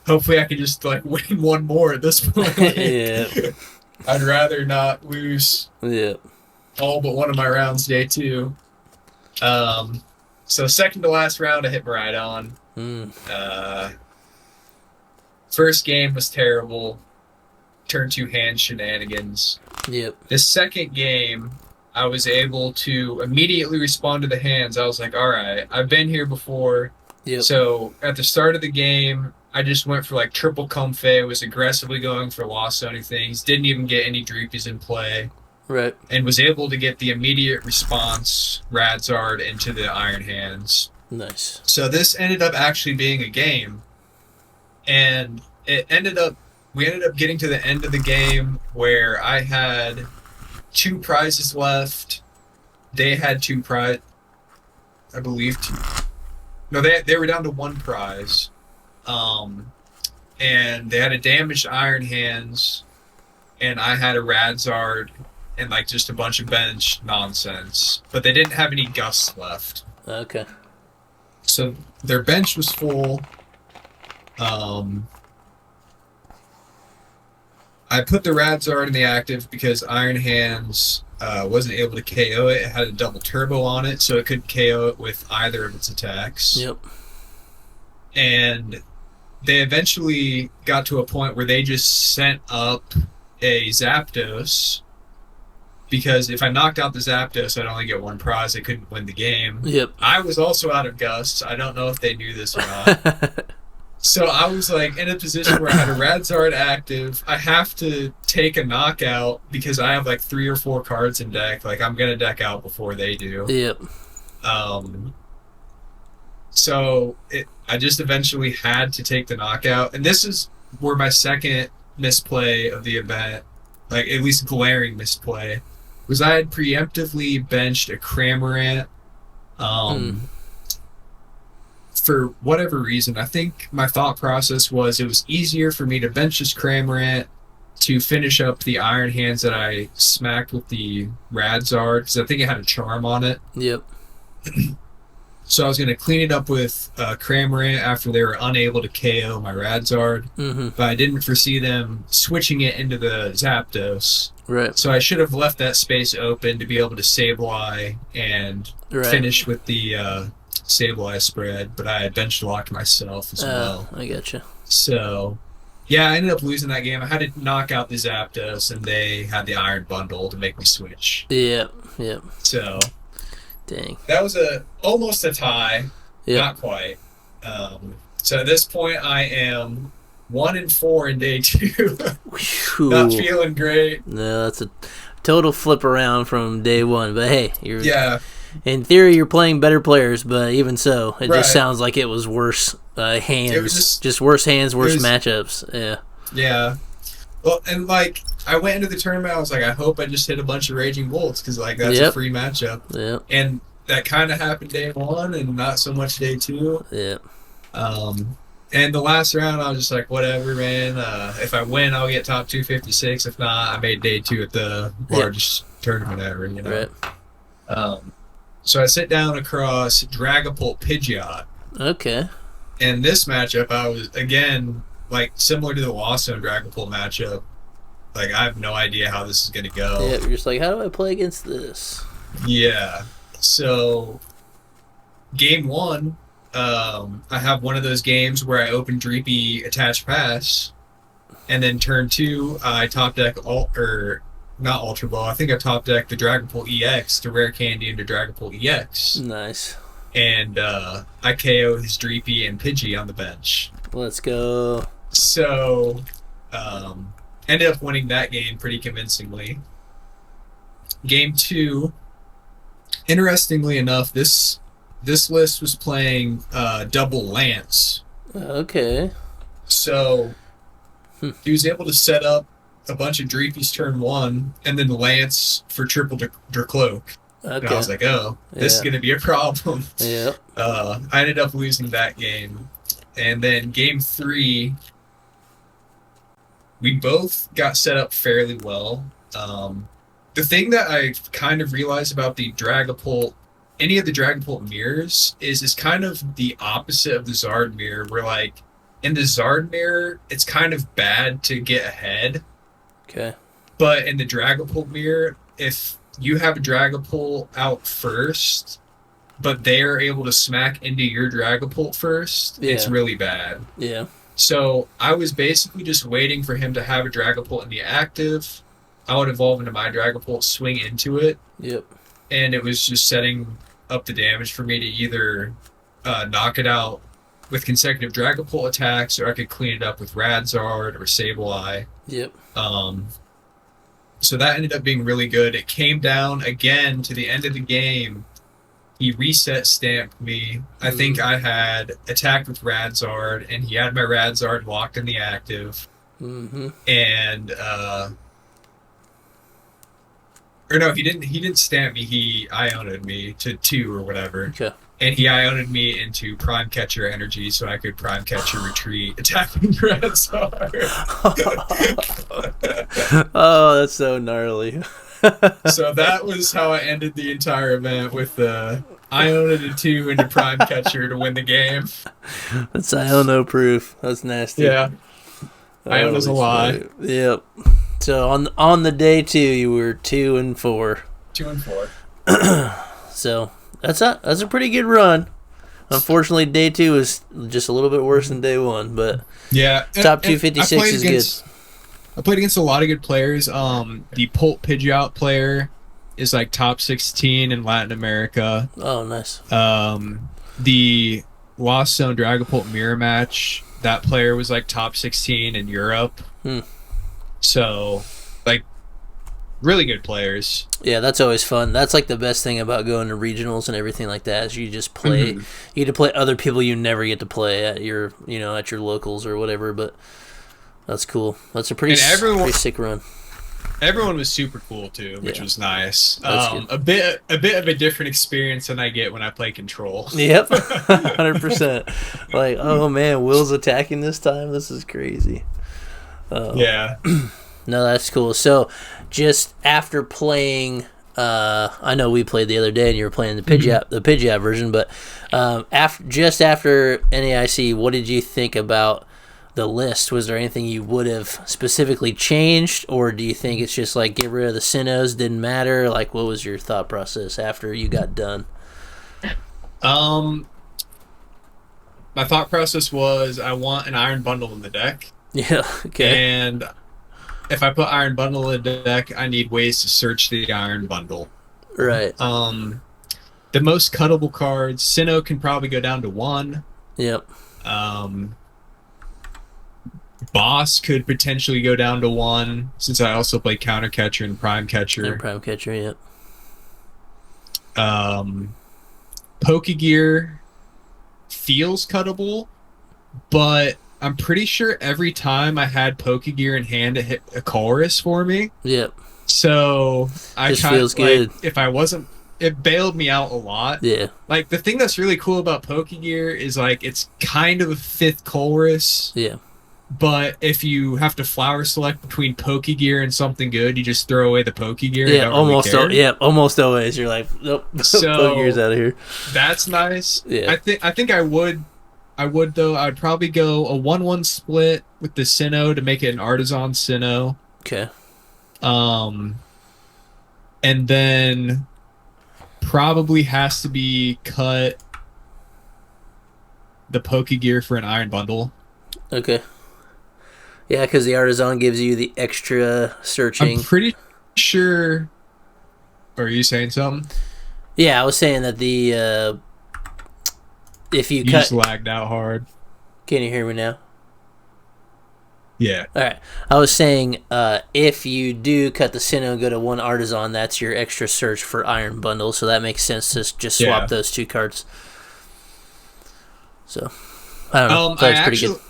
hopefully I can just like win one more at this point. Yeah. I'd rather not lose all but one of my rounds day 2. So second to last round, I hit Miraidon. First game was terrible. Turn 2 hand shenanigans. Yep. The second game, I was able to immediately respond to the hands. I was like, all right, I've been here before. Yep. So at the start of the game, I just went for like triple Comfey, was aggressively going for lost zoning things, didn't even get any Dreepies in play. Right. And was able to get the immediate response Radzard into the Iron Hands. Nice. So this ended up actually being a game. And we ended up getting to the end of the game where I had 2 prizes left. They had 2 I believe 2. No, they were down to 1 prize. And they had a damaged Iron Hands, and I had a Radzard, and like just a bunch of bench nonsense. But they didn't have any Gusts left. Okay. So their bench was full. I put the Radzard in the active because Iron Hands wasn't able to KO it. It had a double turbo on it, so it couldn't KO it with either of its attacks. Yep. And they eventually got to a point where they just sent up a Zapdos, because if I knocked out the Zapdos, I'd only get 1 prize. I couldn't win the game. Yep. I was also out of Gusts. I don't know if they knew this or not. So I was like in a position where I had a Radzard active. I have to take a knockout because I have like 3 or 4 cards in deck. Like I'm gonna deck out before they do. Yep. So I just eventually had to take the knockout, and this is where my second misplay of the event, like at least glaring misplay, was I had preemptively benched a Cramorant. For whatever reason, I think my thought process was it was easier for me to bench this Cramorant to finish up the Iron Hands that I smacked with the Radzard, because I think it had a charm on it. Yep. So I was going to clean it up with Cramorant after they were unable to KO my Radzard, but I didn't foresee them switching it into the Zapdos. Right. So I should have left that space open to be able to Sableye and finish with the Sableye spread, but I had bench locked myself as well. I getcha. So, yeah, I ended up losing that game. I had to knock out the Zapdos, and they had the Iron Bundle to make me switch. Yep. Yep. So, dang. that was almost a tie. Yep. Not quite. So at this point, I am 1-4 in day 2. Not feeling great. No, that's a total flip around from day 1. But hey, yeah. In theory, you're playing better players, but even so, it Right. just sounds like it was worse hands. It was just worse hands, worse matchups. Yeah. Yeah. Well, and like, I went into the tournament, I was like, I hope I just hit a bunch of Raging Bolts, because like that's a free matchup. Yeah. And that kind of happened day 1, and not so much day 2. Yeah. And the last round, I was just like, whatever, man. If I win, I'll get top 256. If not, I made day 2 at the largest tournament ever, you know. Right. So I sit down across Dragapult Pidgeot. Okay. And this matchup, I was, again, like, similar to the Wasso Dragapult matchup. Like, I have no idea how this is going to go. Yeah, you're just like, how do I play against this? Yeah. So, game 1, I have one of those games where I open Dreepy Attach Pass, and then turn 2, I top deck not Ultra Ball. I think I top decked the Dragapult EX to Rare Candy into Dragapult EX. Nice. And I KO his Dreepy and Pidgey on the bench. Let's go. So, ended up winning that game pretty convincingly. Game 2, interestingly enough, this list was playing double Lance. Okay. So, he was able to set up a bunch of Dreepies turn 1, and then Lance for triple Drakloak. Okay. And I was like, oh, this is going to be a problem. Yep. I ended up losing that game. And then game 3, we both got set up fairly well. The thing that I kind of realized about the Dragapult, any of the Dragapult mirrors, is it's kind of the opposite of the Zard mirror, where like, in the Zard mirror, it's kind of bad to get ahead. Okay. But in the Dragapult mirror, if you have a Dragapult out first, but they are able to smack into your Dragapult first, it's really bad. Yeah. So I was basically just waiting for him to have a Dragapult in the active. I would evolve into my Dragapult, swing into it. Yep. And it was just setting up the damage for me to either knock it out with consecutive Dragapult attacks, or I could clean it up with Radzard or Sableye. Yep. So that ended up being really good. It came down again to the end of the game. He reset stamped me. I think I had attacked with Radzard, and he had my Radzard locked in the active. And or no, he didn't stamp me. He Iono'd me to 2 or whatever. Okay. and he Ioned me into Prime Catcher energy so I could Prime Catcher retreat attacking Red Star. Oh, that's so gnarly. So that was how I ended the entire event, with Ioned a 2 into Prime Catcher to win the game. That's Iono proof. That's nasty. Yeah. Iona's a lie. Yep. So on the day 2, you were 2 and 4. 2 and 4. So that's a pretty good run. Unfortunately, day 2 is just a little bit worse than day 1, but yeah, top 256 is good. I played against a lot of good players. The Pult Pidgeot player is like top 16 in Latin America. Oh, nice. The Lost Zone Dragapult mirror match, that player was like top 16 in Europe. So, like, really good players. Yeah, that's always fun. That's like the best thing about going to regionals and everything like that, is you just play. You get to play other people you never get to play at your, at your locals or whatever. But that's cool. That's a pretty sick run. Everyone was super cool too, which was nice. That's a bit of a different experience than I get when I play Control. Yep, 100%. Like, oh man, Will's attacking this time. This is crazy. Yeah. No, that's cool. So, just after playing, I know we played the other day, and you were playing the Pidgeot version. But after NAIC, what did you think about the list? Was there anything you would have specifically changed, or do you think it's just like get rid of the Sinnohs, didn't matter? Like, what was your thought process after you got done? My thought process was I want an Iron Bundle in the deck. Yeah. Okay. And if I put Iron Bundle in the deck, I need ways to search the Iron Bundle. Right. The most cuttable cards, Sinnoh can probably go down to 1. Yep. Boss could potentially go down to 1, since I also play Counter Catcher and Prime Catcher. And Prime Catcher, yep. Pokégear feels cuttable, but I'm pretty sure every time I had Pokégear in hand, it hit a Colress for me. Yep. So I feels good. If I wasn't, it bailed me out a lot. Yeah. Like, the thing that's really cool about Pokégear is like it's kind of a 5th Colress. Yeah. But if you have to flower select between Pokégear and something good, you just throw away the Pokégear. Yeah, almost always. You're like, nope, so Pokégear's out of here. That's nice. Yeah. I think I would though. I'd probably go a 1-1 split with the Sinnoh to make it an Artisan Sinnoh. Okay. And then probably has to be cut the Pokégear for an Iron Bundle. Okay. Yeah, because the Artisan gives you the extra searching. I'm pretty sure. Are you saying something? Yeah, I was saying that the if you cut, just lagged out hard. Can you hear me now? Yeah. All right. I was saying if you do cut the Sinnoh and go to 1 Artisan, that's your extra search for Iron Bundle. So that makes sense to just swap those 2 cards. So I don't know. That's pretty good.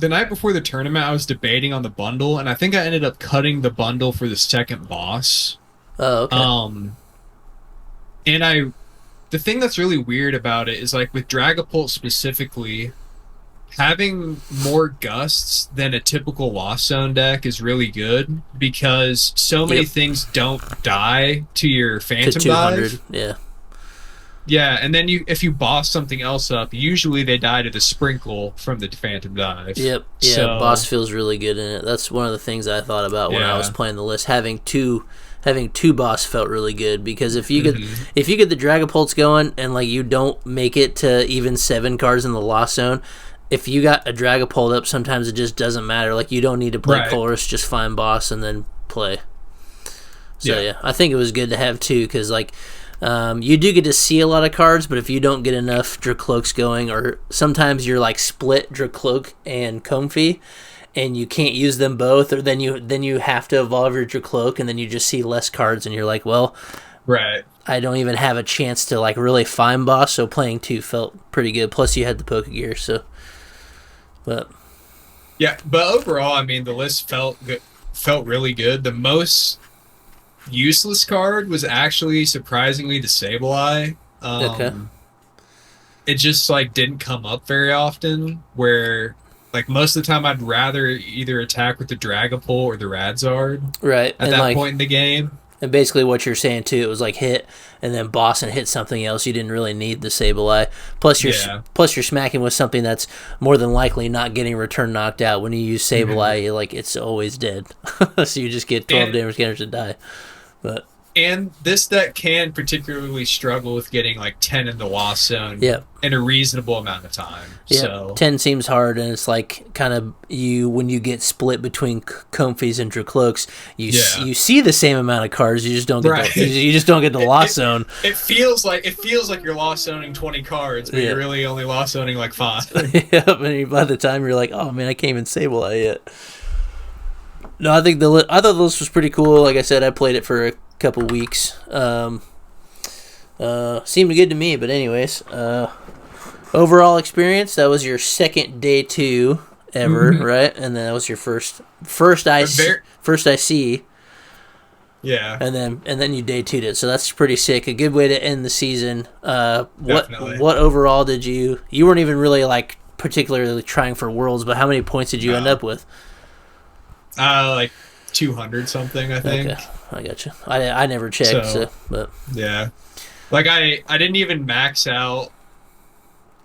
The night before the tournament, I was debating on the bundle, and I think I ended up cutting the bundle for the second boss. Oh, okay. And the thing that's really weird about it is, like, with Dragapult specifically, having more gusts than a typical Lost Zone deck is really good, because so many things don't die to your Phantom Dive. Yeah. Yeah, and then if you boss something else up, usually they die to the Sprinkle from the Phantom Dive. Yep. Yeah, so, boss feels really good in it. That's one of the things I thought about when I was playing the list. Having two boss felt really good, because if you get the Dragapults going and like you don't make it to even 7 cards in the Lost Zone, if you got a Dragapult up, sometimes it just doesn't matter. Like, you don't need to play Colress, just find boss and then play. So yeah, I think it was good to have 2, because like. You do get to see a lot of cards, but if you don't get enough Drakloaks going, or sometimes you're like split Drakloak and Comfey, and you can't use them both, or then you have to evolve your Drakloak, and then you just see less cards, and you're like, well, I don't even have a chance to like really find boss. So playing 2 felt pretty good. Plus you had the Pokégear, so. But overall, I mean, the list felt really good. The most useless card was actually surprisingly the Sableye. Okay. It just like didn't come up very often. Where like most of the time, I'd rather either attack with the Dragapult or the Radzard. Right. At that point in the game. And basically what you're saying too, it was like hit and then boss and hit something else. You didn't really need the Sableye. Plus you're smacking with something that's more than likely not getting return knocked out. When you use Sableye, you're like it's always dead. So you just get 12 damage scanners to die. And this deck can particularly struggle with getting like 10 in the Wasp Zone in a reasonable amount of time. Yeah, so 10 seems hard, and it's like kind of when you get split between Comfeys and Drakloaks, you see the same amount of cards. You just don't get you just don't get the Lost Zone. It feels like you're Lost Zoning 20 cards, but you're really only Lost Zoning like 5. And by the time you're like, oh man, I can't even Sableye yet. No, I thought the list was pretty cool. Like I said, I played it for a couple weeks. Seemed good to me, but anyways, overall experience, that was your second day 2 ever, right? And then that was your first IC. Yeah. And then you day 2'd it. So that's pretty sick. A good way to end the season. What overall did you weren't even really like particularly trying for worlds, but how many points did you end up with? Like 200 something, I think. Okay. I got you. I never checked, but yeah, like I didn't even max out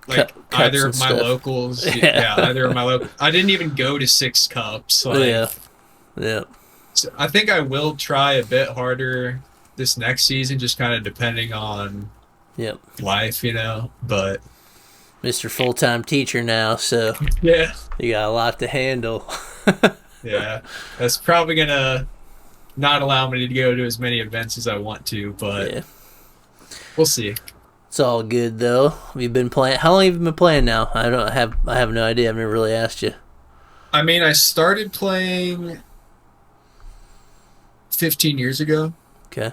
like either of my locals. Either of my local. I didn't even go to 6 cups. Like, yeah. So I think I will try a bit harder this next season, just kind of depending on life, But Mr. Full-time teacher now, so you got a lot to handle. Yeah, that's probably gonna not allow me to go to as many events as I want to, but we'll see. It's all good though. You've been playing. How long have you been playing now? I have no idea. I've never really asked you. I mean, I started playing 15 years ago. Okay.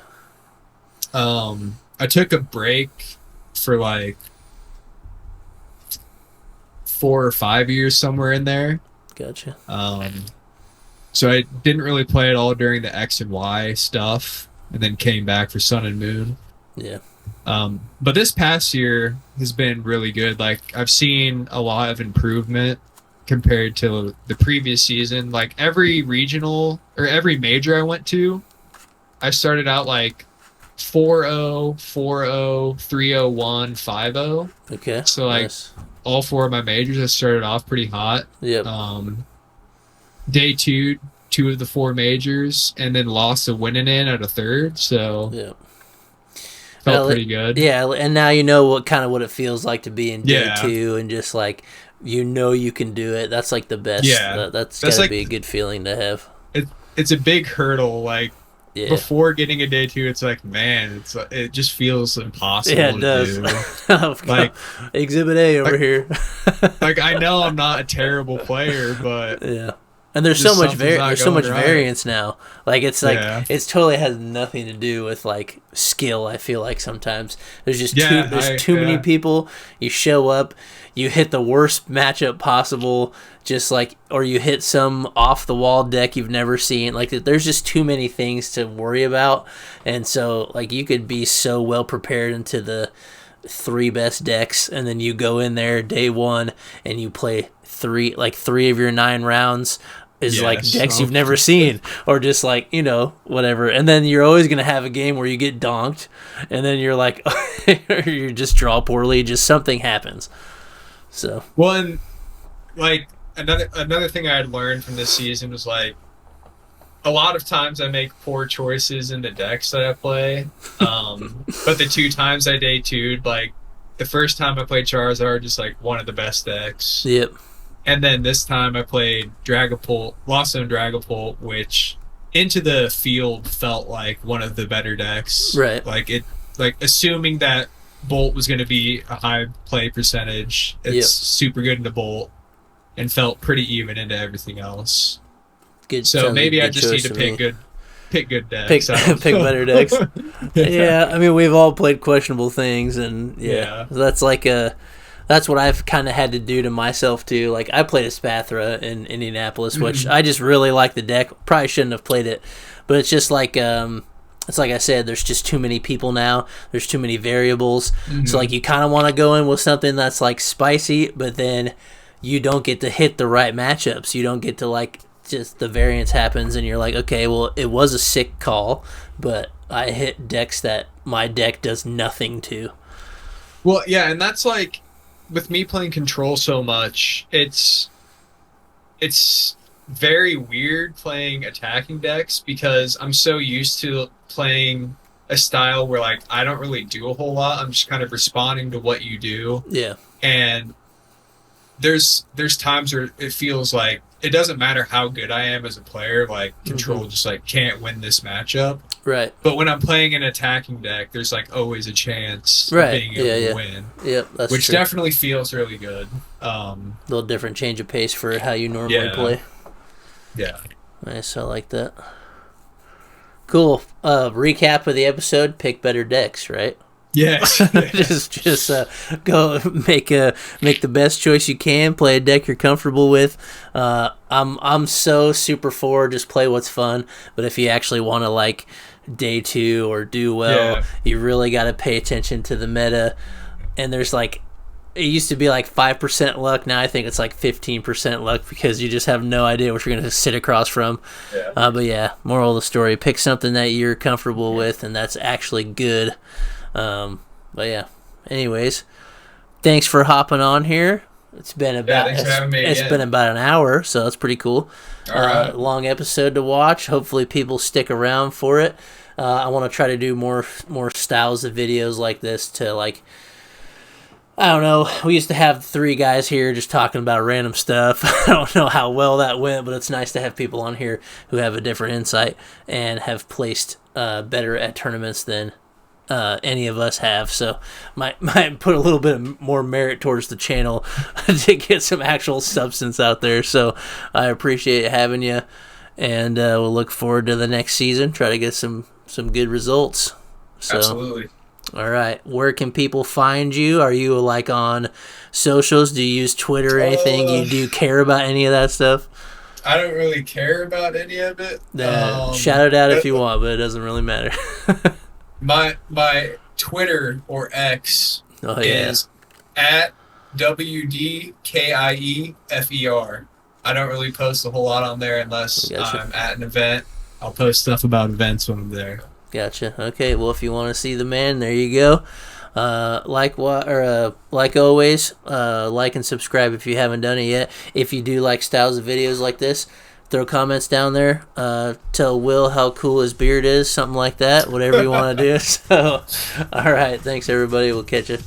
I took a break for like 4 or 5 years, somewhere in there. Gotcha. So I didn't really play at all during the X and Y stuff, and then came back for Sun and Moon. Yeah. But this past year has been really good. Like, I've seen a lot of improvement compared to the previous season. Like, every regional or every major I went to, I started out like 4-0, 4-0, 3-0-1, 5-0. Okay. So like all 4 of my majors, I started off pretty hot. Yep. Day 2 of the 4 majors, and then lost a winning in at a third. So felt pretty good. Yeah, and now you know what it feels like to be in day 2, and just like you can do it. That's like the best. Yeah, that's gotta be a good feeling to have. It's a big hurdle. Like before getting a day 2, it's like, man, it just feels impossible. Yeah, it does. Like Exhibit A over here. Like, I know I'm not a terrible player, but and there's so much variance now. Like it's like it totally has nothing to do with like skill. I feel like sometimes there's just too many people. You show up, you hit the worst matchup possible, just like, or you hit some off the wall deck you've never seen. Like, there's just too many things to worry about, and so like you could be so well prepared into the 3 best decks, and then you go in there day 1 and you play 3 of your 9 rounds is like decks you've never seen, or just like, whatever, and then you're always gonna have a game where you get donked, and then you're like or you just draw poorly, just something happens. So and like another thing I had learned from this season was like, a lot of times I make poor choices in the decks that I play, but the 2 times I day 2'd, like the first time I played Charizard, just like one of the best decks. Yep. And then this time I played Dragapult, Lost Zone Dragapult, which into the field felt like one of the better decks. Right. Like assuming that Bolt was going to be a high play percentage, it's super good into Bolt, and felt pretty even into everything else. Good. So maybe I just need to pick good decks. Pick better decks. Yeah, I mean, we've all played questionable things, and that's what I've kind of had to do to myself too. Like, I played a Spathra in Indianapolis, which I just really like the deck. Probably shouldn't have played it, but it's just like it's like I said, there's just too many people now. There's too many variables. So like you kind of want to go in with something that's like spicy, but then you don't get to hit the right matchups. You don't get to like just the variance happens and you're like, okay, well, it was a sick call, but I hit decks that my deck does nothing to. Well, yeah, and that's like with me playing control so much, it's very weird playing attacking decks because I'm so used to playing a style where like I don't really do a whole lot. I'm just kind of responding to what you do. Yeah. And there's times where it feels like it doesn't matter how good I am as a player, like control just like can't win this matchup. Right. But when I'm playing an attacking deck, there's like always a chance right. of being able to win. Yep, that's which true. definitely feels really good. A little different change of pace for how you normally play. Yeah. Nice, I like that. Cool. Recap of the episode, pick better decks, right? Yes. just go make the best choice you can, play a deck you're comfortable with. I'm so super for just play what's fun, but if you actually want to like day 2 or do well, you really got to pay attention to the meta. And there's like, it used to be like 5% luck. Now I think it's like 15% luck because you just have no idea what you're going to sit across from. Yeah. But yeah, moral of the story, pick something that you're comfortable with and that's actually good. But yeah, anyways, thanks for hopping on here. It's been about been about an hour, so that's pretty cool. All right. Long episode to watch. Hopefully people stick around for it. I want to try to do more styles of videos like this to like, I don't know. We used to have 3 guys here just talking about random stuff. I don't know how well that went, but it's nice to have people on here who have a different insight and have placed better at tournaments than any of us have. So might put a little bit more merit towards the channel to get some actual substance out there. So I appreciate having you, and we'll look forward to the next season. Try to get some good results. So, absolutely. All right. Where can people find you? Are you like on socials? Do you use Twitter or anything? Do you care about any of that stuff? I don't really care about any of it. Shout it out if you want, but it doesn't really matter. My Twitter or X is at WDKIEFER. I don't really post a whole lot on there unless I'm at an event. I'll post stuff about events when I'm there. Gotcha. Okay, well, if you want to see the man, there you go. Like always, like and subscribe if you haven't done it yet. If you do like styles of videos like this, throw comments down there. Tell Will how cool his beard is, something like that. Whatever you want to do. So, all right. Thanks, everybody. We'll catch you.